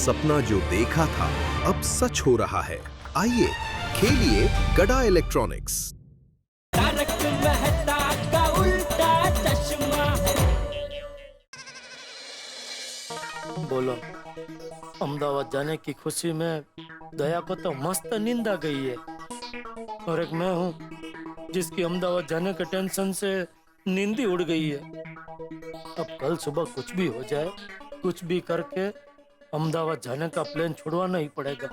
सपना जो देखा था अब सच हो रहा है। आइए खेलिए गड़ा इलेक्ट्रॉनिक्स। तारक मेहता का उल्टा चश्मा। बोलो, अहमदाबाद जाने की खुशी में दया को तो मस्त नींद आ गई है, और एक मैं हूँ जिसकी अहमदाबाद जाने के टेंशन से नींद ही उड़ गई है। अब कल सुबह कुछ भी हो जाए, कुछ भी करके अहमदाबाद जाने का प्लान छुड़वाना ही पड़ेगा।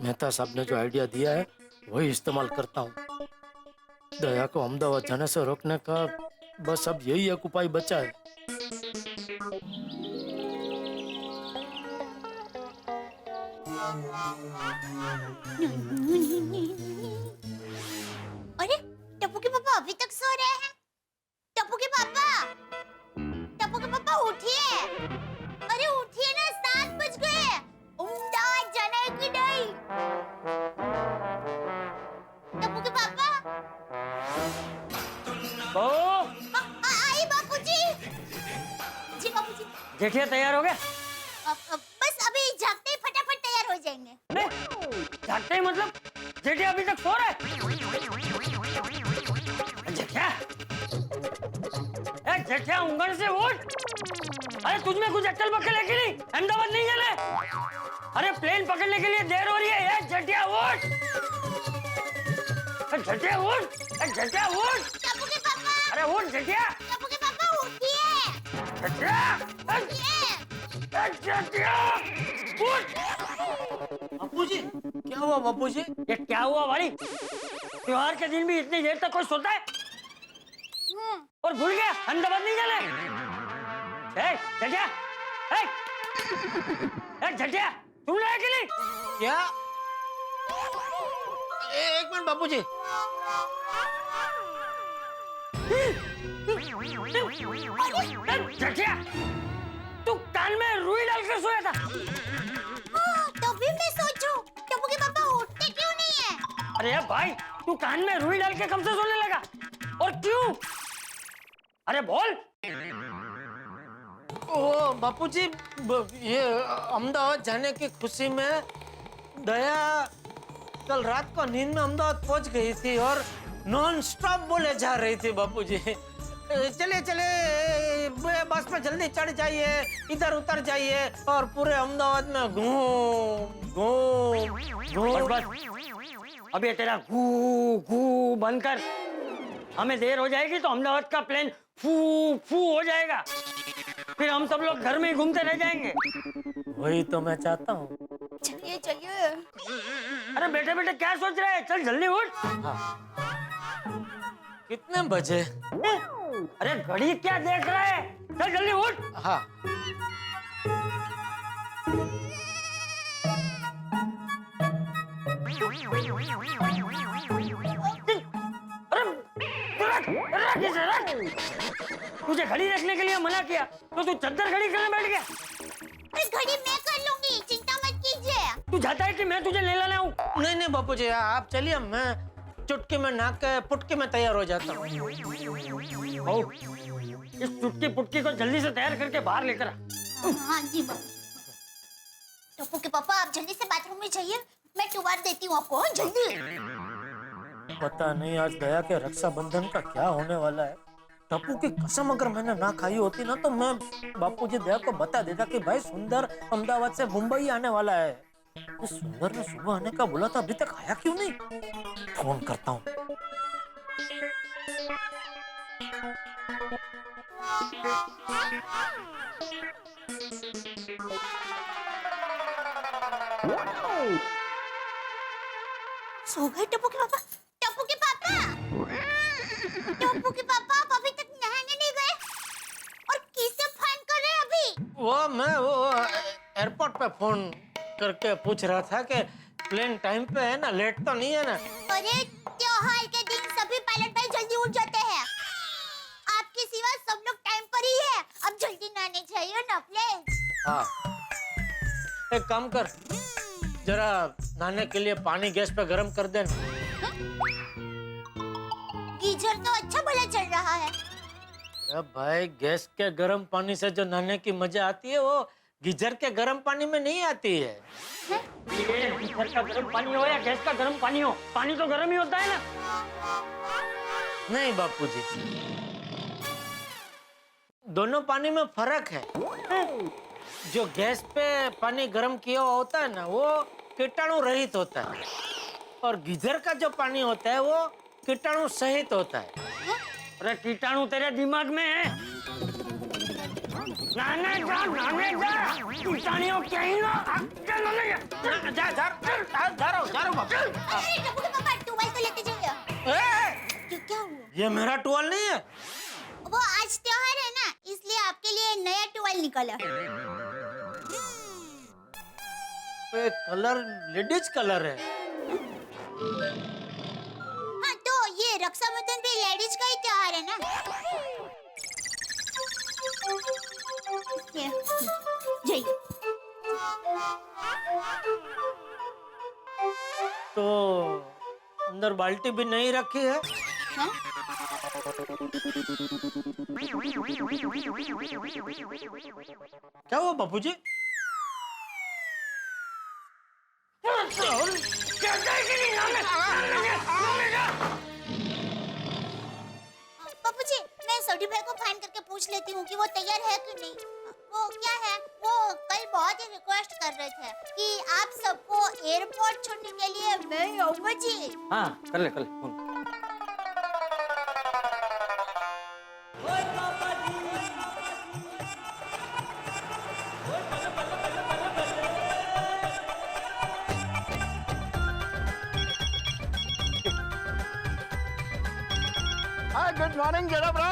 मेहता साहब ने जो आइडिया दिया है वही इस्तेमाल करता हूँ। दया को अहमदाबाद जाने से रोकने का बस अब यही एक उपाय बचा है। अरे टप्पू के पापा अभी तक सो रहे हैं। टप्पू के पापा, टप्पू के पापा उठिए। अरे उठिए ना, 7 बज गए। अहमदाबाद जाना है कि नहीं? टप्पू के पापा। आई बापूजी। जी बापूजी। जेठिया तैयार हो गया? बस अभी जागते ही फटाफट तैयार हो जाएंगे। जागते ही मतलब जेठिया अभी तक सो रहा है? जेठिया, जेठिया ऊँघन से उठ। अरे तुझमें कुछ अक्ल बक्कल है कि नहीं? अहमदाबाद नहीं जाना है? अरे प्लेन पकड़ने के लिए देर हो रही है। जेठिया उठ, जेठिया उठ, जेठिया उठ। टप्पू के पापा। अरे उठ जेठिया। टप्पू के पापा उठिए। जेठिया, जेठिया उठ। बापूजी, क्या हुआ बापूजी? ये क्या हुआ भाई? त्योहार के दिन भी इतनी देर तक कोई सोता है? और भूल गया अहमदाबाद नहीं जाना है? जटिया, जटिया, सुन रहा है कि नहीं? क्या? एक मिनट बापूजी। जटिया, तू कान में रुई डाल के सोया था? तभी मैं सोचूं, टप्पू के पापा उठते क्यों नहीं है? अरे भाई, तू कान में रुई डाल के कब से सोने लगा? और क्यों? अरे बोल। ओ बापूजी, ये अहमदाबाद जाने की खुशी में दया कल रात को नींद में अहमदाबाद पहुंच गई थी और नॉन स्टॉप बोले जा रही थी। बापूजी चले चले बस में जल्दी चढ़ जाइए, इधर उतर जाइए और पूरे अहमदाबाद में घूम घूम घूम। बस अब ये तेरा घू घू बंद कर। हमें देर हो जाएगी तो अहमदाबाद का प्लेन फू फू हो जाएगा, फिर हम सब लोग घर में ही घूमते रह जाएंगे। वही तो मैं चाहता हूँ। चलिए चलिए। अरे बेटे बेटे क्या सोच रहे हैं? चल जल्दी उठ। हाँ। कितने बजे? अरे घड़ी क्या देख रहा है? चल जल्दी उठ। हाँ। तुझे घड़ी रखने के लिए मना किया तो तू चद्दर घड़ी करने बैठ गया। घड़ी मैं कर लूंगी, चिंता मत कीजिए। तू चाहता है कि मैं तुझे ले लाने आऊं? नहीं नहीं बापूजी, आप चलिए, मैं चुटकी में नहा के पुटकी में तैयार हो जाता हूँ। इस चुटकी पुटकी को जल्दी से तैयार करके बाहर लेकर आ। हाँ जी बाबू। टप्पू के पापा आप जल्दी से बाथरूम में जाइए, मैं टुवार देती हूँ आपको। जल्दी। पता नहीं आज दया के रक्षाबंधन का क्या होने वाला है। टप्पू की कसम अगर मैंने ना खाई होती ना तो मैं बापूजी दया को बता देता कि भाई सुंदर अहमदाबाद से मुंबई आने वाला है। तो सुंदर ने सुबह आने का बोला था, अभी तक आया क्यों नहीं? फोन करता हूँ। सो गए टप्पू के पापा? टप्पू के पापा, टप्पू के पापा आप अभी तक नहाने नहीं गए और किसे फोन कर रहे हैं अभी? मैं एयरपोर्ट पे फोन करके पूछ रहा था कि प्लेन टाइम पे है ना, लेट तो नहीं है ना? अरे त्योहार के दिन सभी पायलट भाई जल्दी उठ जाते हैं, आपके सिवा सब लोग टाइम पर ही है। अब जल्दी नहाने चाहिए ना प्लीज। हाँ, एक काम कर, जरा नहाने के लिए पानी गैस पे गरम कर देना। गीजर तो अच्छा भला चल रहा है। अरे भाई, गैस के गर्म पानी से जो नहाने की मजा आती है वो गीजर के गर्म पानी में नहीं आती है। ये गीजर का गर्म पानी हो या गैस का गर्म पानी हो, पानी तो गर्म ही होता है ना। नहीं बापूजी, दोनों पानी में फर्क है। जो गैस पे पानी गर्म किया हुआ होता है ना, वो कीटाणु रहित होता है, और गीजर का जो पानी होता है वो कीटाणु सहित होता है। अरे कीटाणु तेरे दिमाग में है। नाने जा कीटाणु कहीं ना जा रहा हूँ बापू। अरे टप्पू के पापा टुवाल तो लेते जाइए। क्या हुआ? ये मेरा टुवाल नहीं है। वो आज त्योहार है ना, इसलिए आपके लिए नया टुवाल निकाला है। ये कलर लेडीज कलर है। हाँ तो ये रक्षाबंधन भी लेडीज का ही त्योहार है ना। ये, जाइए। तो अंदर बाल्टी भी नहीं रखी है। हाँ? क्या हुआ बापूजी? बापूजी, मैं सोडी भाई को फोन करके पूछ लेती हूँ कि वो तैयार है कि नहीं। वो क्या है, वो कल बहुत ही रिक्वेस्ट कर रहे थे कि आप सबको एयरपोर्ट छोड़ने के लिए मैं आऊंगा जी। हाँ कर ले फोन। गुड मॉर्निंग जरा ब्रा।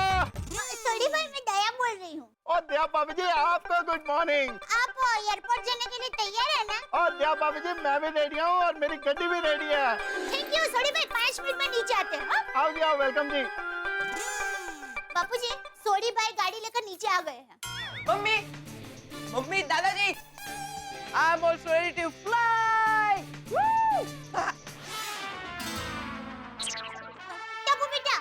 सोडी भाई, मैं दया बोल रही हूँ। और दया भाभी जी आपको गुड मॉर्निंग। आप एयरपोर्ट जाने के लिए तैयार है ना? और दया भाभी जी मैं भी रेडी हूँ और मेरी गड्डी भी रेडी है। थैंक यू सोडी भाई, 5 मिनट में नीचे आते हैं। हाँ? आओ जी आओ, वेलकम जी। बापूजी, सोडी भाई गाड़ी लेकर नीचे आ गए हैं। मम्मी मम्मी दादाजी I am also ready to fly. Tappu बेटा,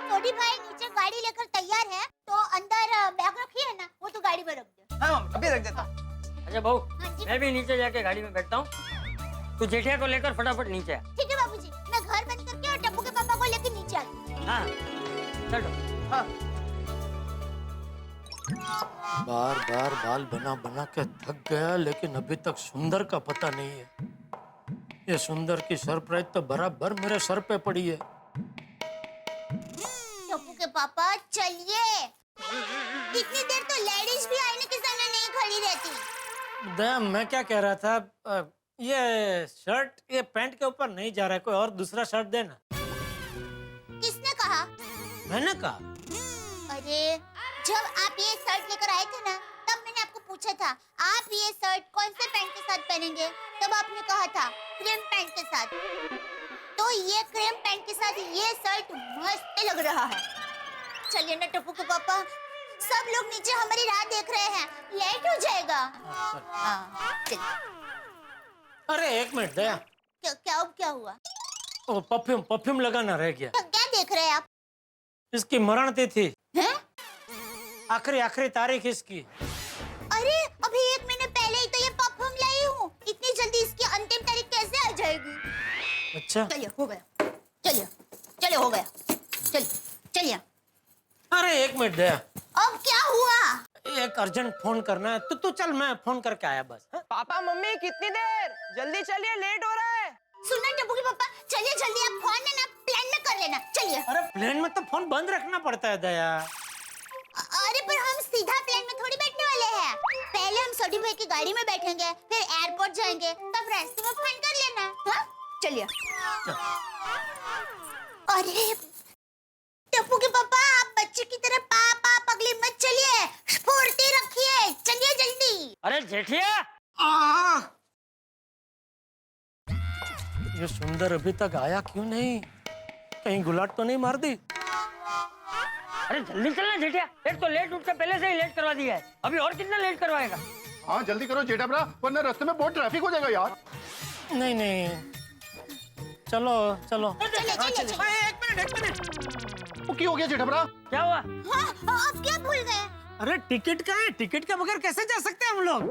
सोडी भाई नीचे गाड़ी लेकर तैयार है, तो अंदर बैग रखी है ना, वो तो गाड़ी में रख दो। हाँ मम्मी अभी रख देता हूँ। अच्छा बहू, हाँ जी। मैं भी नीचे जाके गाड़ी में बैठता हूँ। तू जेठिया को लेकर फटाफट नीचे आ। ठीक है बापूजी, मैं घर बंद करके और टप्पू के पापा को लेकर नीचे आती हूँ। हाँ चलो। हाँ बार बार बाल बना बना के थक गया, लेकिन अभी तक सुंदर का पता नहीं है। ये सुंदर की सरप्राइज तो बराबर मेरे सर पे पड़ी है। टप्पू के पापा चलिए, इतनी देर तो लेडीज भी आईने के सामने नहीं खड़ी रहती। दया, मैं क्या कह रहा था, ये शर्ट ये पैंट के ऊपर नहीं जा रहा है, कोई और दूसरा शर्ट देना। किसने कहा? मैंने कहा। अरे जब आप ये शर्ट लेकर आए थे ना, तब मैंने आपको पूछा था आप ये शर्ट कौन से पैंट के साथ पहनेंगे, तब आपने कहा था क्रीम पैंट के साथ। तो ये क्रीम पैंट के साथ ये शर्ट मस्त लग रहा है। चलिए ना टप्पू के पापा, सब लोग नीचे हमारी राह देख रहे हैं, लेट हो जाएगा। हाँ, चलिए। अरे एक मिनट दया, क्या हुआ? वो परफ्यूम लगाना रह गया। क्या देख रहे हैं आप? इसकी मरण तिथि, हैं? आखिरी तारीख इसकी। अरे अभी 1 महीने पहले ही तो ये परफ्यूम लाई हूँ, इतनी जल्दी इसकी अंतिम तारीख कैसे आ जाएगी? अच्छा, चलिए हो गया, चलिए हो गया, चलिए। अरे एक मिनट दया, अब क्या हुआ? एक अर्जेंट फोन करना है। तू चल, मैं फोन करके आया बस। हाँ? पापा मम्मी कितनी देर, जल्दी चलिए लेट हो रहा है। सुनना टप्पू के पापा, चलिए जल्दी, आप फोन है ना प्लान में कर लेना, चलिए। अरे प्लेन में तो फोन बंद रखना पड़ता है दया। अरे पर हम सीधा प्लेन में थोड़ी बैठने वाले हैं। पहले हम सोडी भाई की गाड़ी में बैठेंगे, फिर एयरपोर्ट जाएंगे, तब रास्ते में फोन कर लेना। हाँ? चलिए। अरे टप्पू के पापा, आप बच्चे की तरह पापा पगली मत चलिए, स्फूर्ति रखिए, चलिए जल्दी। अरे जेठिया, ये सुंदर अभी तक आया क्यों नहीं? कहीं गुलाट तो नहीं मार दी? अरे जल्दी चलना जेठिया, एक तो लेट उठ के पहले से ही लेट करवा दिया है, अभी और कितना लेट करवाएगा? हाँ जल्दी करो जेठा ब्रा, वरना रास्ते में बहुत ट्रैफिक हो जाएगा यार। नहीं, चलो। चलिए। एक मिनट वो क्या हो गया जेठा ब्रा? क्या हुआ? हाँ, आप क्या भूल गए? अरे टिकट का है, टिकट के बगैर कैसे जा सकते हैं हम लोग?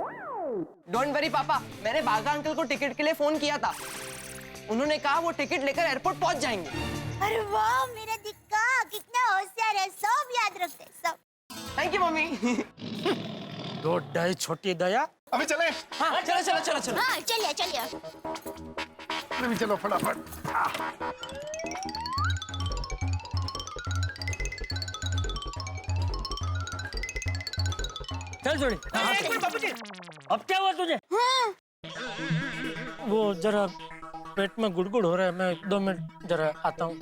डोंट वरी पापा, मैंने बागा अंकल को टिकट के लिए फोन किया था। उन्होंने कहा वो टिकट लेकर एयरपोर्ट पहुंच जाएंगे। अरे वाह मेरा दिक्का कितना होशियार है, सब याद रखते हैं, सब। Thank you mummy. दो डाई छोटी दया। अभी चले। हाँ चलो चलो चलो चलो। हाँ चलिए चलिए। अभी चलो फटाफट। चल छोड़ी। अब क्या हुआ तुझे? वो जरा पेट में गुड़गुड़ हो रहा है, मैं 2 मिनट जरा आता हूँ।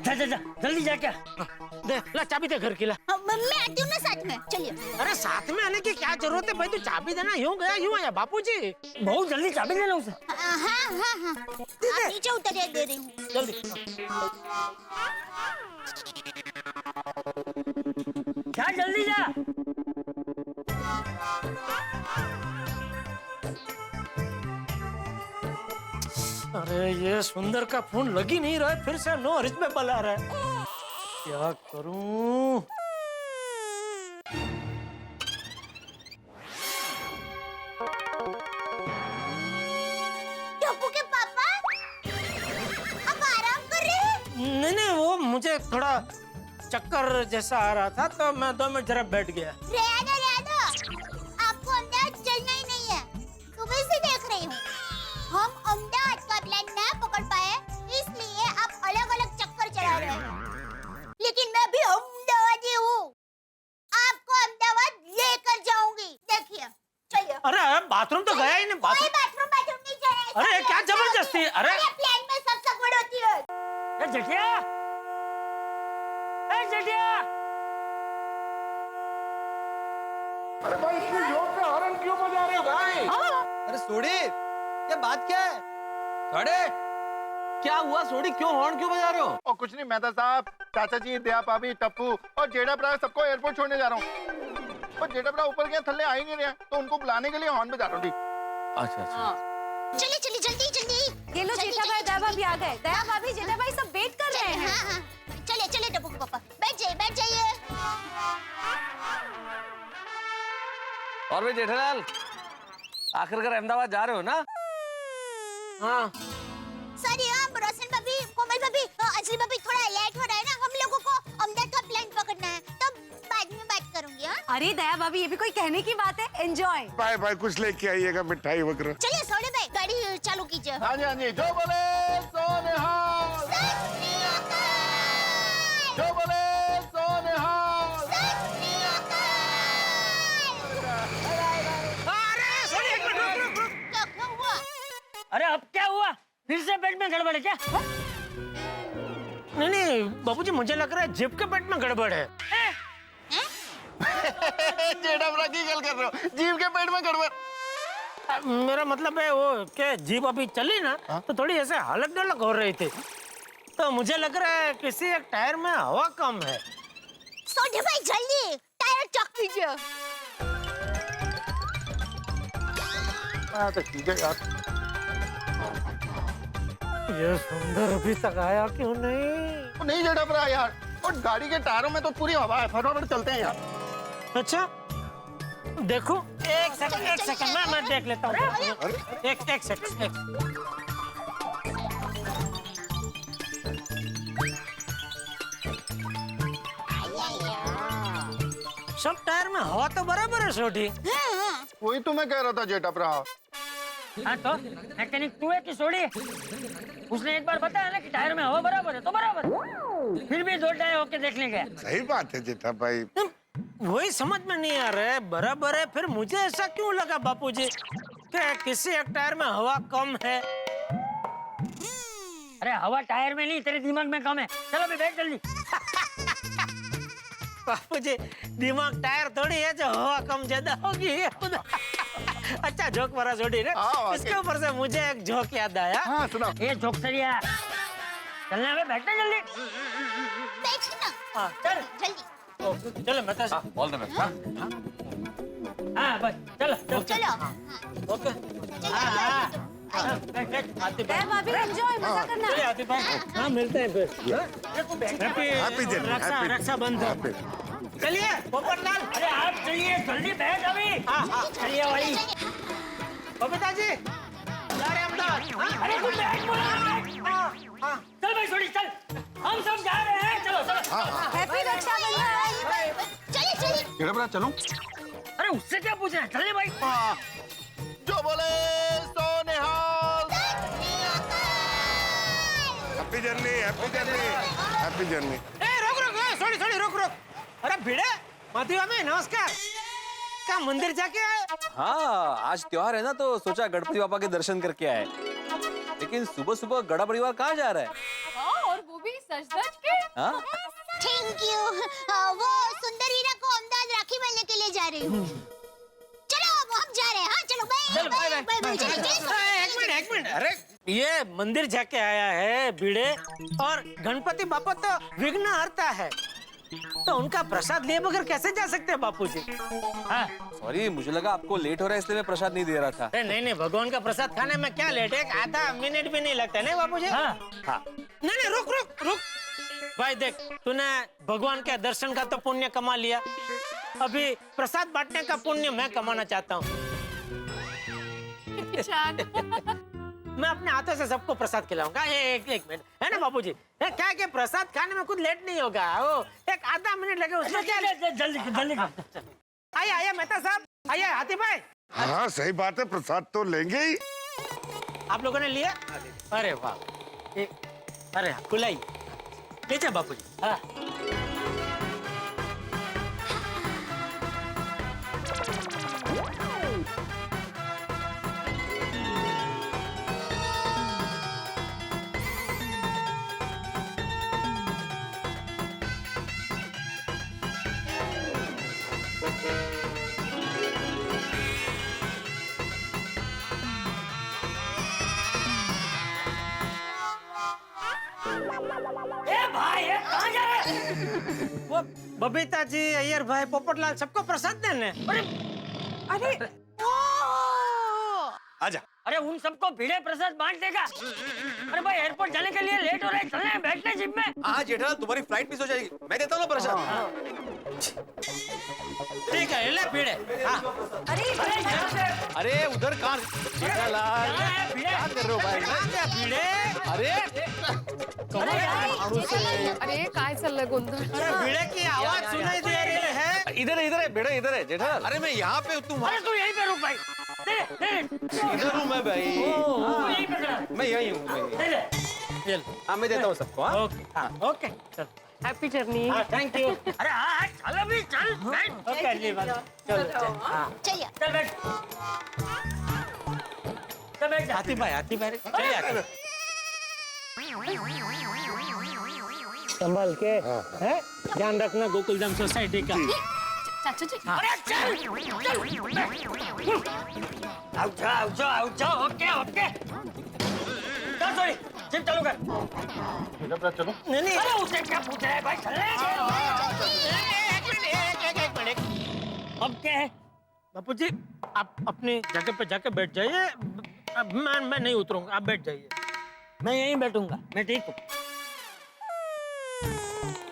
जा जा जा जल्दी जा। क्या दे ला चाबी दे घर की ला। हाँ, मैं आती हूँ ना साथ में, चलिए। अरे साथ में आने की क्या जरूरत है भाई, तू चाबी देना यूं गया यूं आया। बापूजी बहुत जल्दी चाबी दे लो उसे। हाँ हाँ हाँ आप नीचे उतरिए, दे रही हूँ। जल्दी। जा जल्दी जा। अरे ये सुंदर का फोन लग ही नहीं रहा है, फिर से नो रिच में बुला रहा है। क्या करूं? टप्पू के पापा, आप आराम कर रहे हैं? नहीं, वो मुझे थोड़ा चक्कर जैसा आ रहा था तो मैं 2 मिनट जरा बैठ गया। रहना आपको अहमदाबाद चलना ही नहीं है, सुबह से देख रही हूँ। हम अहमदाबाद का प्लान न पकड़ पाए, इसलिए आप अलग अलग चक्कर चला रहे हैं। लेकिन मैं भी अहमदाबादी हूँ, आपको अहमदाबाद लेकर जाऊंगी। देखिए चलिए। अरे बाथरूम तो गया ही नहीं। कोई बाथरूम नहीं जाना है। अरे क्या जबरदस्ती। अरे प्लान में सब सगवड़ होती है। ए जटिया, ए जटिया। अरे भाई इतनी जोर से हॉर्न क्यों बजा रहे हो भाई? अरे सोडी, ये बात क्या है? सोडी, क्या हुआ सोडी, क्यों हॉर्न क्यों बजा रहे हो? और कुछ नहीं, मेहता साहब, चाचा जी, दया भाभी, टप्पू और जेठा भरा सबको एयरपोर्ट छोड़ने जा रहा हूँ। और जेठा भरा ऊपर गया, थल्ले आ ही नहीं रहे, तो उनको बुलाने के लिए हॉर्न बजा रहा हूँ। अच्छा अच्छा। चलिए चलिए जल्दी जल्दी। ये लो जेठा भाई, दया भाभी आ गए। दया भाभी, जेठा भाई सब वेट कर रहे हैं। हाँ हाँ चलिए चलिए टप्पू के पापा, बैठ जाइए बैठ जाइए। और भाई जेठालाल, आखिरकार अहमदाबाद जा रहे हो ना? हाँ सॉरी रोशन भाभी, कोमल भाभी, अंजलि भाभी, थोड़ा लेट हो रहा है ना, हम लोगों को अहमदाबाद का प्लान पकड़ना है, तब बाद में बात करूंगी। हाँ अरे दया भाभी, ये भी कोई कहने की बात है? एंजॉय। भाई भाई कुछ लेके आइएगा, मिठाई वगैरह। चलिए सोने भाई, गाड़ी चालू कीजिए। हाँ जी, जो बोले सो निहाल, जो बोले सो निहाल। क्या हुआ? अरे अब क्या हुआ? फिर से पेट में गड़बड़ है क्या? नहीं बाबूजी, मुझे लग रहा है जिप के पेट में गड़बड़ है। जेठा भरा की गल कर रहे हो? जीव के पेट में गड़बड़। मेरा मतलब है वो कि जीप अभी चली ना तो थोड़ी ऐसे हलक डलक हो रही थी, तो मुझे लग रहा है किसी एक टायर में हवा कम है। सोने भाई जल्दी टायर चेक कीजिए। हाँ तो ठीक है यार। ये सुंदर अभी तक आया क्यों नहीं? नहीं जेठा भरा यार, और गाड़ी के टायरों में तो पूरी हवा है, फटाफट चलते हैं यार। अच्छा देखो, एक सेकंड मैं देख लेता हूँ। एक सेकंड। सब टायर में हवा तो बराबर है छोटी। वही तो मैं कह रहा था जेठा भरा। हाँ तो मैकेनिक तू है कि सोडी? उसने एक बार बताया ना कि टायर में हवा बराबर है तो बराबर है। फिर भी 2 टायर होके देखने गया। सही बात है जेठा भाई। वही समझ में नहीं आ रहा है, बराबर है, फिर मुझे ऐसा क्यों लगा बापूजी कि किसी एक टायर में हवा कम है? अरे हवा टायर में नहीं, तेरे दिमाग में कम है। चलो भी बैठ जल्दी। बापूजी, दिमाग टायर थोड़ी है जो हवा कम ज्यादा होगी। अच्छा जोक मारा छोटी ने। हाँ, इसके ऊपर से मुझे एक जोक याद आया। हाँ सुनाओ। ये जोकसरिया, चलना है, बैठना जल्दी। बैठना। हाँ, चल जल्दी। चलो मैं ऑल द बेस्ट। हाँ बस चलो चलो चलो। ओके। दया भाभी एंजॉय, मजा करना। आतिफ भाई, हाँ मिलते हैं फिर। हैप्पी रक्षाबंधन। चलिए पोपटलाल। अरे आप चलिए जल्दी बैठ अभी। हाँ चलिए भाई। बबीता जी जा रहे अहमदाबाद। अरे तू बैठ बोला। चल भाई छोड़ी चल, हम सब जा रहे हैं, चलो चलो। हैप्पी रक्षाबंधन। चलिए चलिए। जेठा भरा चलूं? अरे उससे क्या पूछ रहे हैं, चलिए भाई। जो बोले सो निहाल। Happy journey, happy journey, happy journey. रुक रुक, सॉरी रुक। अरे भिड़े माधुआ में नमस्कार। क्या मंदिर जाके आए? हाँ, आज त्योहार है ना, तो सोचा गणपति बाबा के दर्शन करके आए। लेकिन सुबह सुबह गड़ा परिवार कहाँ जा रहा है? और वो भी सज-धज के। हाँ? Thank you. वो सुंदर हीरा को अहमदाबाद राखी बांधने के लिए जा रही हूँ। चलो अब हम जा रहे हैं। हाँ चलो बाय। चलो एक मिनट। अरे ये मंदिर जाके आया है भिड़े, और गणपति बापा तो विघ्न हरता है, तो उनका प्रसाद लिए बगैर कैसे जा सकते हैं बापू जी? हाँ सॉरी, मुझे लगा आपको लेट हो रहा है इसलिए मैं प्रसाद नहीं दे रहा था। अरे नहीं, भगवान का प्रसाद खाने में क्या लेट है? आधा मिनट भी नहीं लगता नहीं बापू जी? हाँ। नहीं रुक भाई, देख तूने भगवान के दर्शन का तो पुण्य कमा लिया, अभी प्रसाद बांटने का पुण्य मैं कमाना चाहता हूँ। मैं अपने हाथों से सबको प्रसाद खिलाऊंगा। एक मिनट है ना बापू जी? क्या कि प्रसाद खाने में कुछ लेट नहीं होगा, वो एक आधा मिनट लगे उसमें क्या? जल्दी। आइए मेहता साहब, आइए हाथी भाई। हाँ सही बात है, प्रसाद तो लेंगे ही। आप लोगों ने लिया? अरे वाह, अरे खुलाई लीजिए बापू जी। हाँ। वो बबीता जी, अय्यर भाई, पोपटलाल सबको प्रसाद देने। अरे आजा। अरे उन सबको भिड़े प्रसाद बांट देगा। अरे भाई एयरपोर्ट जाने के लिए लेट हो रहे हैं, चलने बैठने जिप में। हाँ जेठालाल, तुम्हारी फ्लाइट मिस हो जाएगी, मैं देता हूँ ना प्रसाद। ठीक है ले भिड़े। हाँ। अरे उधर कहाँ? जेठालाल क्या कर रहे हो भाई? भिड़े अरे अरे काय चाललंय गोंधळ? अरे भिड़े की आवाज सुनाई दे रही है। इधर है बेटा, इधर है जेठालाल। अरे मैं यहाँ पे, तुम अरे तू यहीं पे रुक भाई। इधर हूँ मैं भाई। यहीं पे खड़ा। मैं यही हूँ। हाँ मैं देता हूँ सबको। ओके चल। Happy journey. Thank you. अरे हाँ चल अभी चल बैठ। ओके जी चलो चलिए। चल बैठ। चल बैठ जा। हाथी भाई चलिए। संभाल के है, ध्यान रखना गोकुलधाम सोसाइटी का। चाचू जी। अरे चल जाओ। ओके चल सॉरी जिप चालू कर। जेठा भरा चलो। नहीं अरे उसे क्या पूछ रहा है भाई, चल एक मिनट। अब क्या है बापू जी, आप अपनी जगह पे जाके बैठ जाइए। अब मैं नहीं उतरूंगा, आप बैठ जाइए। मैं यहीं बैठूंगा, मैं ठीक हूँ।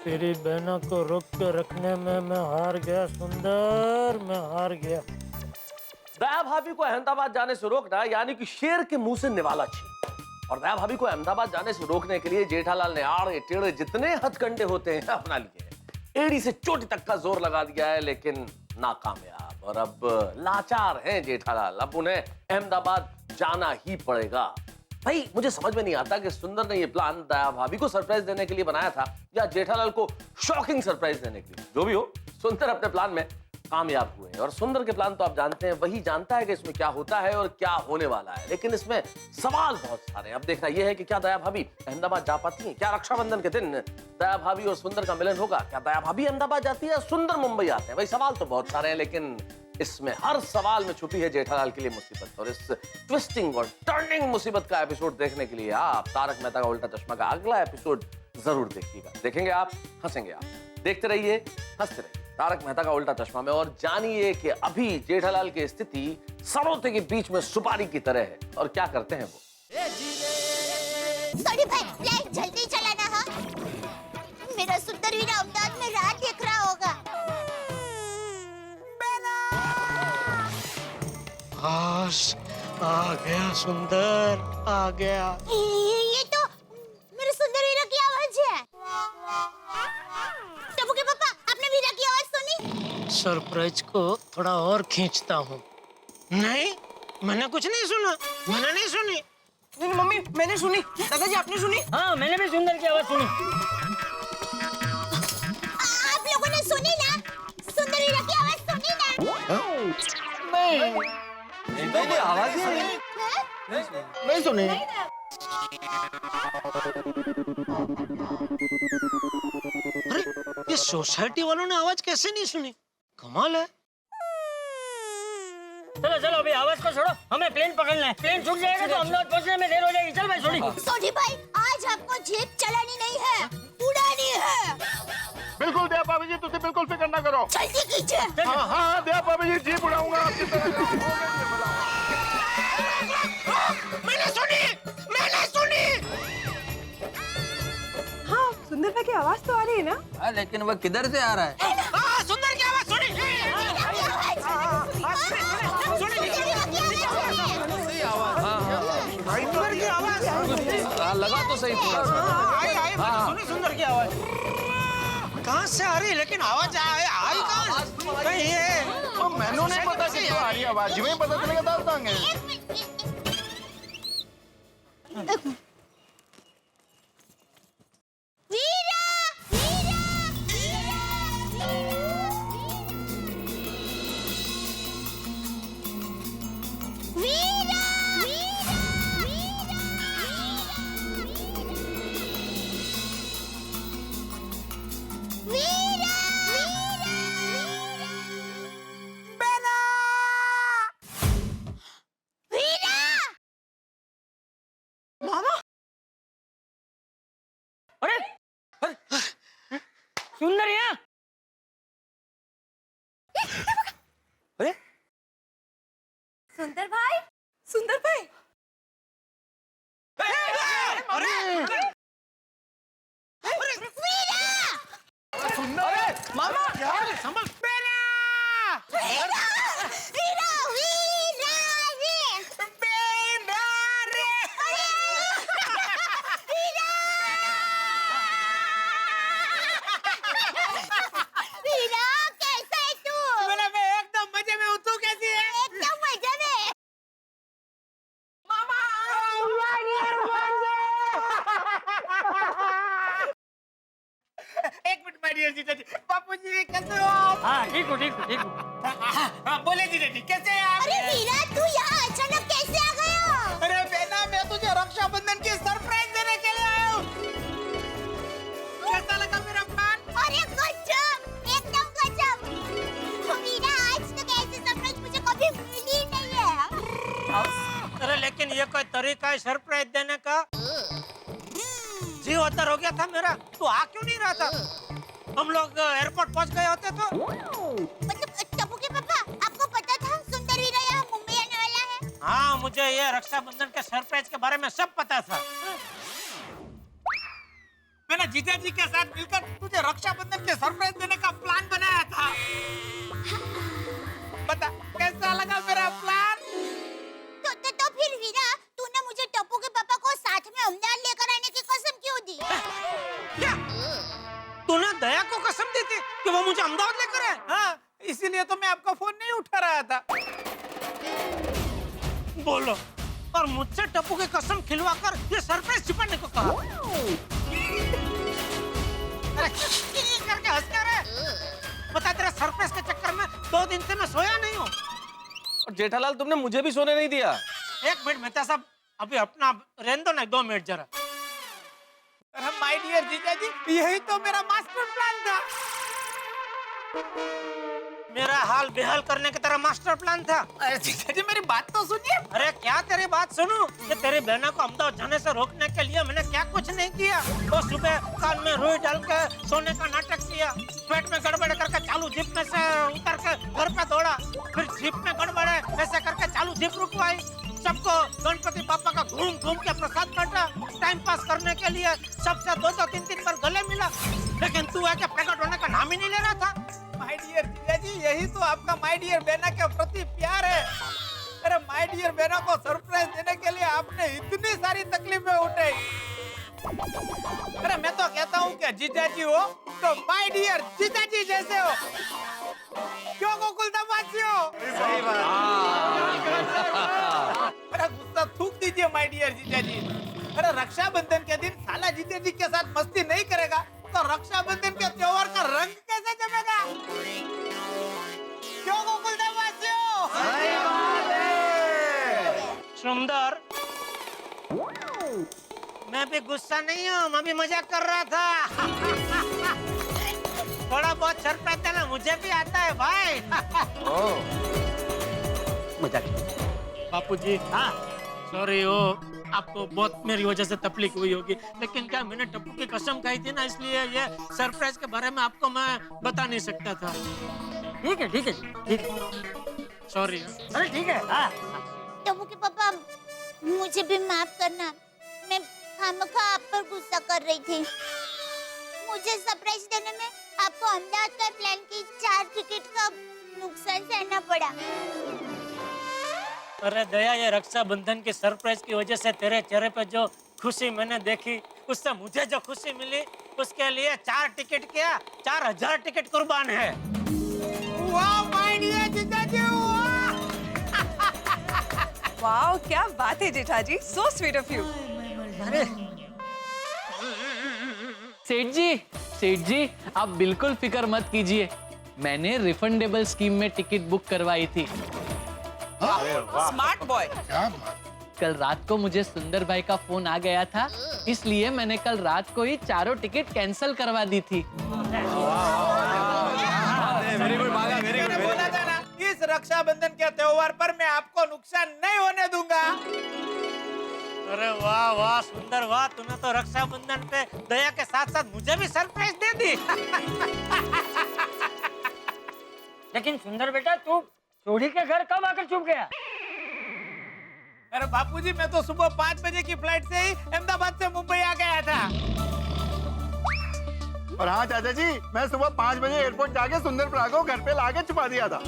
तेरी बहना को रोक के रखने में मैं हार गया सुंदर, मैं हार गया। दया भाभी को अहमदाबाद जाने से रोकना यानी कि शेर के मुंह से निवाला छीन। और दया भाभी को अहमदाबाद जाने से रोकने के लिए जेठालाल ने आड़े टेढ़े जितने हथकंडे होते हैं अपना लिए। एड़ी से चोटी तक का जोर लगा दिया है, लेकिन नाकामयाब। और अब लाचार हैं जेठालाल, अब उन्हें अहमदाबाद जाना ही पड़ेगा। भाई मुझे समझ में नहीं आता कि सुंदर ने ये प्लान दया भाभी को सरप्राइज देने के लिए बनाया था या जेठालाल को शॉकिंग सरप्राइज देने के लिए। जो भी हो, सुंदर अपने प्लान में कामयाब हुए। और सुंदर के प्लान तो आप जानते हैं, वही जानता है कि इसमें क्या होता है और क्या होने वाला है। लेकिन इसमें सवाल बहुत सारे हैं। अब देखना यह है कि क्या दया भाभी अहमदाबाद जा पाती हैं? क्या रक्षाबंधन के दिन दया भाभी और सुंदर का मिलन होगा? क्या दया भाभी अहमदाबाद जाती है, सुंदर मुंबई आते हैं? भाई सवाल तो बहुत सारे हैं, लेकिन इसमें हर सवाल में छुपी है जेठालाल के लिए मुसीबत। और इस ट्विस्टिंग और टर्निंग मुसीबत का एपिसोड देखने के लिए आप तारक मेहता का उल्टा चश्मा का अगला एपिसोड जरूर देखिएगा। देखेंगे आप, हंसेंगे आप। देखते रहिए, हंसते रहिए तारक मेहता का उल्टा चश्मा में, और जानिए कि अभी जेठालाल की स्थिति सरोते के बीच में सुपारी की तरह है और क्या करते हैं वो। सॉरी भाई, फ्लाइट जल्दी चलाना। हाँ, मेरा सुंदर वीरा अहमदाबाद में रात देख रहा होगा। काश आ गया सुंदर, आ गया। ये तो मेरे सुंदर वीरा की आवाज है। टप्पू के पापा, आपने वीरा की आवाज सुनी? सरप्राइज को थोड़ा और खींचता हूँ। नहीं, मैंने कुछ नहीं सुना, मैंने नहीं सुनी। नहीं मम्मी, मैंने सुनी। दादाजी आपने सुनी? हाँ, मैंने भी सुंदर की आवाज सुनी। आप लोगों ने सुनी ना? सुंदर वीरा की आवाज सुनी ना? नहीं, आवाज नहीं सुनी। अरे ये सोसाइटी वालों ने आवाज कैसे नहीं सुनी? कमाल है। चलो चलो अभी आवाज को छोड़ो, हमें प्लेन पकड़ना है। प्लेन छूट जाएगा तो अहमदाबाद पहुंचने में देर हो जाएगी। चल भाई सोनी। सोनी भाई, आज आपको जीप चलानी नहीं है, उड़ानी है। बिल्कुल दया भाभी जी, तुम बिल्कुल फिक्र ना करो। जल्दी कीजिए। हाँ हाँ दया भाभी जी, जीप उड़ाऊंगा आपकी तरह। मैंने सुनी, मैंने सुनी। हाँ, सुंदर भाई की आवाज तो आ रही है ना? लेकिन वो किधर से आ रहा है? हाँ, सुंदर की आवाज सुनी। सुंदर की आवाज लगा तो सही थोड़ा सा। आई सुनी सुंदर की आवाज। कहाँ से आ रही है? लेकिन आवाज आई कहाँ से? कहीं है? मैनू नहीं पता किसको आ रही है आवाज, जिवें पता चलेगा दस देंगे। वीरा! वीरा! वीरा! वीरा! बेला! वीरा! मामा, अरे सुंदर यहाँ। अरे सुंदर भाई, सुंदर भाई। मामा संभल। वीरा! वीरा! वीरा! वीरा, कैसा है तू? मैं एकदम मजे में हूँ, तू कैसी है? एकदम मजे में। एक मिनट माय डियर जीजा जी, बापू जी कैसे हो आप? हाँ ठीक हूँ ठीक हूँ ठीक हूँ। बोले जीजा जी कैसे हैं आप? अरे वीरा, तू यहाँ अचानक कैसे आ गया? अरे बेटा, मैं तुझे रक्षाबंधन की सरप्राइज देने के लिए आया हूँ। कैसा लगा मेरा प्लान? अरे गजब, एकदम गजब। वीरा, आज तक ऐसी सरप्राइज मुझे कभी मिली ही नहीं है। अरे लेकिन ये कोई तरीका है सरप्राइज देने का? जी होता हो गया था मेरा, तू आ क्यों नहीं रहा था? हम लोग एयरपोर्ट पहुंच गए होते तो। मतलब टप्पू के पापा, आपको पता था सुंदर वीरा यहाँ मुंबई आने वाला है? हाँ, मुझे ये रक्षाबंधन के सरप्राइज के बारे में सब पता था। मैंने जीजा जी के साथ मिलकर तुझे रक्षाबंधन के सरप्राइज देने का प्लान बनाया था। बता कैसा लगा मेरा प्लान? तो फिर वीरा, तूने मुझे टप्पू के पापा को साथ में अहमदाबाद लेकर आने की कसम क्यों दी? क्या? तूने दया को कसम दी थी कि वो मुझे अहमदाबाद लेकर आए? हाँ, इसीलिए तो मैं आपका फोन नहीं उठा रहा था। बोलो, और मुझसे टप्पू की कसम खिलवाकर ये सरप्राइज छिपाने को कहा। अरे करके हंस क्या रहा है? बता, तेरे सरप्राइज के चक्कर में 2 दिन से मैं सोया नहीं हूँ। और जेठालाल, तुमने मुझे भी सोने नहीं दिया। एक मिनट मेहता साहब, अभी अपना रहने दो ना, 2 मिनट जरा। अरे माय डियर जीजा जी, यही तो मेरा मास्टर प्लान था। मेरा हाल बेहाल करने की तरह मास्टर प्लान था। अरे जीजा जी, मेरी बात तो सुनिए। अरे क्या तेरी बात सुनूं? कि तेरी बहना को अहमदाबाद जाने से रोकने के लिए मैंने क्या कुछ नहीं किया। वो सुबह कान में रुई डाल के सोने का नाटक किया, पेट में गड़बड़ करके चालू जीप में से उतर के घर पे दौड़ा, फिर जीप में गड़बड़ है ऐसे करके चालू जीप रुकवाई, सबको गणपति बापा का घूम घूम के प्रसाद बांटा, टाइम पास करने के लिए सबसे 2-3 बार गले मिला, लेकिन तू है क्या प्रकट होने का नाम ही नहीं ले रहा था। माय डियर जीजा जी, यही तो आपका माय डियर बहना के प्रति प्यार है। अरे डियर बहनों को सरप्राइज देने के लिए आपने इतनी सारी तकलीफें उठाई। अरे मैं तो कहता हूँ कि जीजाजी हो तो माय डियर जीजाजी जैसे हो। क्यों गोकुलधाम वासियों? सही बात। अरे गुस्सा थूक दीजिए माय डियर जीजाजी। अरे रक्षाबंधन के दिन साला जीजाजी के साथ मस्ती नहीं करेगा तो रक्षाबंधन के त्योहार का रंग कैसे जमेगा? क्यों गोकुलधाम वासियों? सही बात है। सुंदर, मैं भी गुस्सा नहीं हूँ, मैं भी मजाक कर रहा था। थोड़ा बहुत सरप्राइज देना मुझे भी आता है भाई। मजाक। बापूजी, हाँ सॉरी हो, आपको बहुत मेरी वजह से तकलीफ हुई होगी, लेकिन क्या मैंने टप्पू की कसम खाई थी ना, इसलिए ये सरप्राइज के बारे में आपको मैं बता नहीं सकता था। ठीक है ठीक है ठीक है, सॉरी। अरे ठीक है। हाँ टप्पू के पापा मुझे भी माफ करना, मैं खामखा आप पर गुस्सा कर रही थी। मुझे सरप्राइज देने में आपको अहमदाबाद का प्लान की 4 टिकट का नुकसान सहना पड़ा। अरे दया, ये रक्षाबंधन के सरप्राइज की वजह से तेरे चेहरे पे जो खुशी मैंने देखी, उससे मुझे जो खुशी मिली, उसके लिए 4 टिकट क्या 4000 टिकट कुर्बान है। वाह माय डियर जीजाजी, वाह क्या बात है Jethaji, so sweet of you. सेठ जी आप बिल्कुल फिक्र मत कीजिए, मैंने रिफंडेबल स्कीम में टिकट बुक करवाई थी। Smart boy. क्या बात। कल रात को मुझे सुंदर भाई का फोन आ गया था, इसलिए मैंने कल रात को ही 4 टिकट कैंसिल करवा दी थी। मैंने बोला था ना, इस रक्षाबंधन के त्योहार पर मैं आपको नुकसान नहीं होने दूंगा। अरे वाह वाह सुंदर, वाह तूने तो रक्षाबंधन पे दया के साथ साथ मुझे भी सरप्राइज दे दी। लेकिन सुंदर बेटा, तू चोरी के घर कब आकर छुप गया? अरे बापूजी, मैं तो सुबह 5 बजे की फ्लाइट से ही अहमदाबाद से मुंबई आ गया था। और हाँ चाचा जी, मैं सुबह 5 बजे एयरपोर्ट जाके सुंदर प्राग को घर पे लाके छुपा दिया था।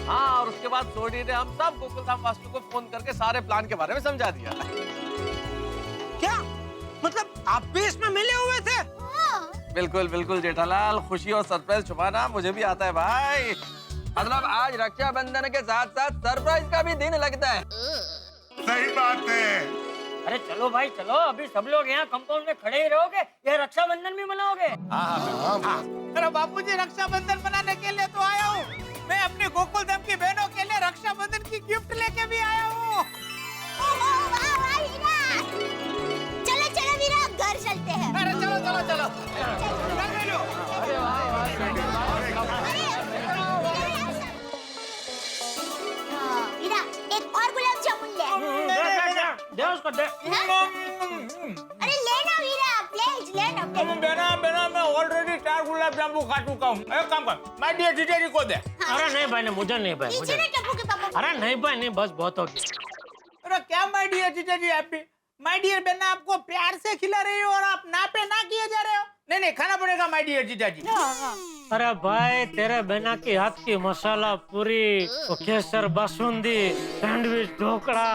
हाँ, और उसके बाद सोनी ने हम सब गोकुलधाम वासियों को फोन करके सारे प्लान के बारे में समझा दिया। क्या मतलब आप भी इसमें मिले हुए थे? बिल्कुल बिल्कुल जेठालाल, खुशी और सरप्राइज छुपाना मुझे भी आता है भाई। मतलब आज रक्षाबंधन के साथ साथ सरप्राइज का भी दिन लगता है। सही बात है। अरे चलो भाई चलो, अभी सब लोग यहाँ कंपाउंड में खड़े ही रहोगे, ये रक्षाबंधन भी मनाओगे? अरे बापूजी, रक्षाबंधन मनाने के लिए तो आया हूँ। मैं अपनी गोकुलधाम की बहनों के लिए रक्षाबंधन की गिफ्ट लेके भी आया हूँ। चलो चलो वीरा, घर चलते हैं। अरे चलो चलो चलो। वीरा, एक और गुलाब जामुन ले। दे उसको दे। अरे लेना वीरा, प्लीज लेना। बेना मैं ऑलरेडी 4 गुलाब जामुन खा चुका हूँ। एक काम कर, माय डियर जीजाजी को दे। अरे नहीं भाई, नहीं मुझे नहीं भाई, मुझे नीचे ना टप्पू के पापा। अरे नहीं भाई नहीं, बस बहुत हो गया। अरे क्या माय डियर जीजाजी, आप भी माय डियर बहना आपको प्यार से खिला रही हो और आप ना पे ना किए जा रहे हो। नहीं नहीं, खाना पड़ेगा माय डियर जीजाजी। अरे भाई, तेरे बहना की हाथ की मसाला पूरी, केसर बासुंदी, सैंडविच, ढोकड़ा,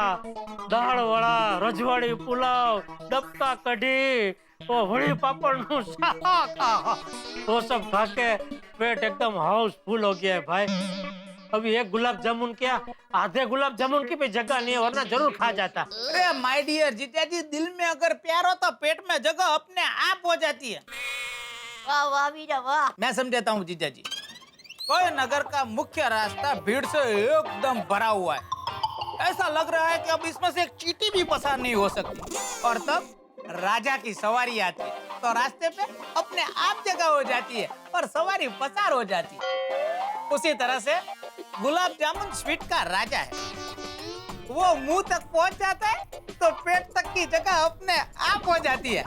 दाल वड़ा, रजवाड़ी पुलाव, डबका कढ़ी, वो वड़ी पापड़ नु शाक, वो सब खा के पेट एकदम हाउसफुल हो गया है भाई। अभी एक गुलाब जामुन क्या, आधे गुलाब जामुन की भी जगह नहीं है, वरना जरूर खा जाता। अरे माय डियर जीजाजी, दिल में अगर प्यार हो तो पेट में जगह अपने आप हो जाती है। वाह वाह वीरा वाह। मैं समझाता हूँ जीजाजी। कोई नगर का मुख्य रास्ता भीड़ से एकदम भरा हुआ है। ऐसा लग रहा है कि अब इसमें से एक चींटी भी पसार नहीं हो सकती। और तब राजा की सवारी आती है तो रास्ते पे अपने आप जगह हो जाती है और सवारी पसार हो जाती है। उसी तरह से गुलाब जामुन स्वीट का राजा है। वो मुंह तक पहुंच जाता है तो पेट तक की जगह अपने आप हो जाती है।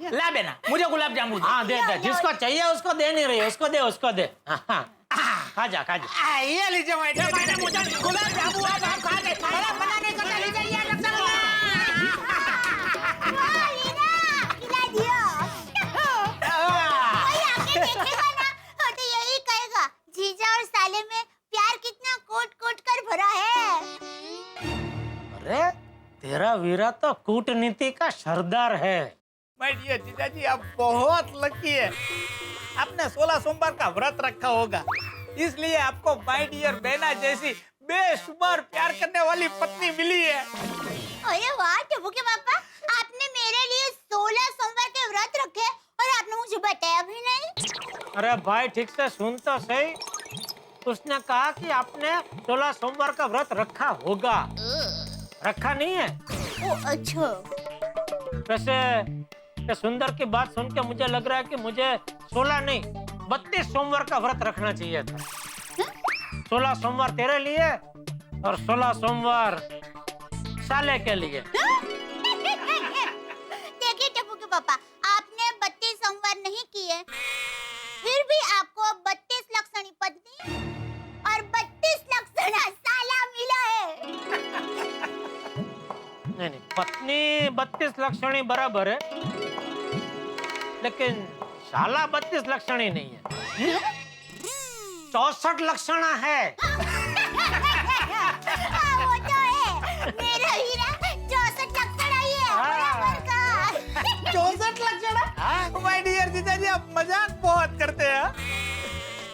ला बेना, मुझे गुलाब जामुन। हाँ दे दे, जिसको चाहिए उसको दे नहीं रही, उसको दे उसको दे। हाँ, खा जा खा जा। ये लीजिए मुझे गुलाब जामुन आप खा ले। अरे मना नहीं करना, लीजिए ये खिला दिया। कोई आके देखेगा ना तो यही कहेगा, जीजा और साले में प्यार कितना कोट कोट कर भरा तेरा वीरा तो कूटनीति का सरदार है। माय डियर जीजा जी, आप बहुत लकी है। आपने 16 सोमवार का व्रत रखा होगा, इसलिए आपको माय डियर बहना जैसी बेशुमार प्यार करने वाली पत्नी मिली है। अरे वाह टप्पू के पापा, आपने मेरे लिए 16 सोमवार के व्रत रखे और आपने मुझे बताया भी नहीं। अरे भाई ठीक से सुन तो सही। उसने कहा कि आपने 16 सोमवार का व्रत रखा होगा, रखा नहीं है। ओ अच्छा। वैसे ये सुंदर की बात सुन के मुझे लग रहा है कि मुझे 16 नहीं 32 सोमवार का व्रत रखना चाहिए था। 16 सोमवार तेरे लिए और 16 सोमवार साले के लिए। देखिए टप्पू के पापा, आपने 32 सोमवार नहीं किए, फिर भी आपको 32 लक्षणी पत्नी और 32 लक्षणा साला मिला है। नहीं, पत्नी 32 लक्षणी बराबर है, लेकिन साला 32 लक्षणी नहीं है। 64 लक्षणा है। वो तो है, मेरा हीरा 64 लक्षणा ही है, बराबर का। 64 लक्षणा? माय डियर जीजा जी, आप मजाक बहुत करते हैं।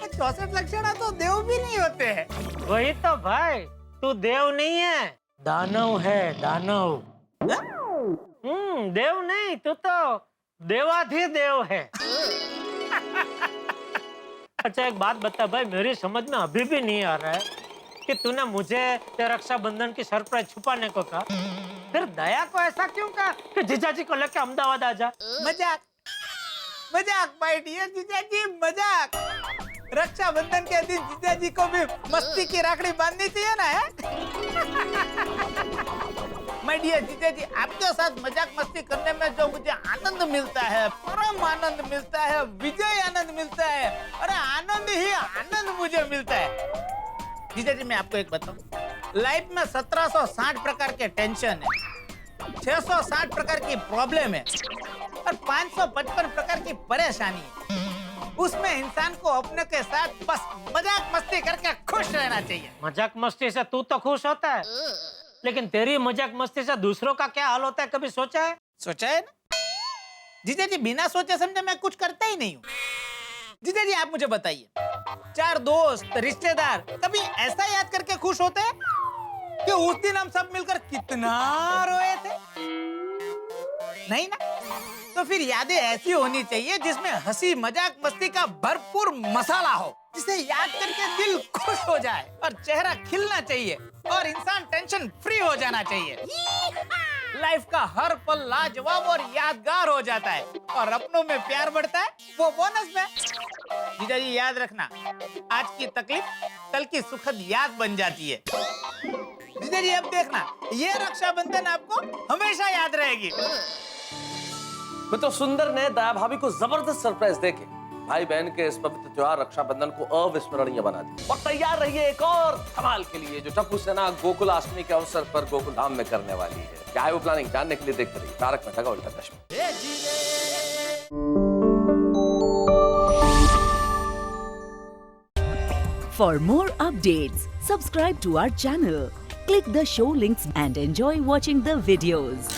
64 लक्षणा तो देव भी नहीं होते हैं। वही तो भाई, तू देव नहीं है, दानव है, दानव। देव नहीं, तू तो देवाधिदेव है। अच्छा एक बात बता भाई, मेरी समझ में अभी भी नहीं आ रहा है कि तूने मुझे रक्षाबंधन की सरप्राइज छुपाने को कहा, फिर दया को ऐसा क्यों कहा कि जीजाजी को लेके अहमदाबाद आ जा। मजाक मजाक माय डियर जीजा जी, मजाक। रक्षाबंधन के दिन जीजा जी को भी मस्ती की राखड़ी बांधनी चाहिए ना, है? माय डियर जीजा जी, आपके साथ मजाक मस्ती करने में जो मुझे आनंद मिलता है, परम आनंद मिलता है, विजय आनंद मिलता है, अरे आनंद ही आनंद मुझे मिलता है। जीजा जी मैं आपको एक बताऊं, लाइफ में 1760 प्रकार के टेंशन है, 660 प्रकार की प्रॉब्लम है और 555 प्रकार की परेशानी है। उसमें इंसान को अपने के साथ बस मजाक मस्ती करके खुश रहना चाहिए। मजाक मस्ती से तू तो खुश होता है, लेकिन तेरी मजाक मस्ती से दूसरों का क्या हाल होता है, कभी सोचा है? सोचा है ना जीजा जी, बिना सोचे समझे मैं कुछ करता ही नहीं हूँ। जीजा जी आप मुझे बताइए, 4 दोस्त रिश्तेदार कभी ऐसा याद करके खुश होते हैं कि उस दिन हम सब मिलकर कितना रोए थे? नहीं ना? तो फिर यादें ऐसी होनी चाहिए जिसमें हंसी मजाक मस्ती का भरपूर मसाला हो, जिसे याद करके दिल खुश हो जाए और चेहरा खिलना चाहिए और इंसान टेंशन फ्री हो जाना चाहिए। लाइफ का हर पल लाजवाब और यादगार हो जाता है और अपनों में प्यार बढ़ता है, वो बोनस में। जीजा जी याद रखना, आज की तकलीफ कल की सुखद याद बन जाती है। जीजा जी अब देखना, ये रक्षाबंधन आपको हमेशा याद रहेगी। मित्रों, सुंदर ने दया भाभी को जबरदस्त सरप्राइज देके भाई बहन के इस पवित्र त्योहार रक्षाबंधन को अविस्मरणीय बना दिया। और तैयार रहिए एक और धमाल के लिए जो टप्पू सेना गोकुलाष्टमी के अवसर पर गोकुल धाम में करने वाली है। क्या है वो प्लानिंग, जानने के लिए देखते रहिए तारक मेहता का उल्टा चश्मा। For more updates, subscribe to our channel, click the show links and enjoy watching the videos.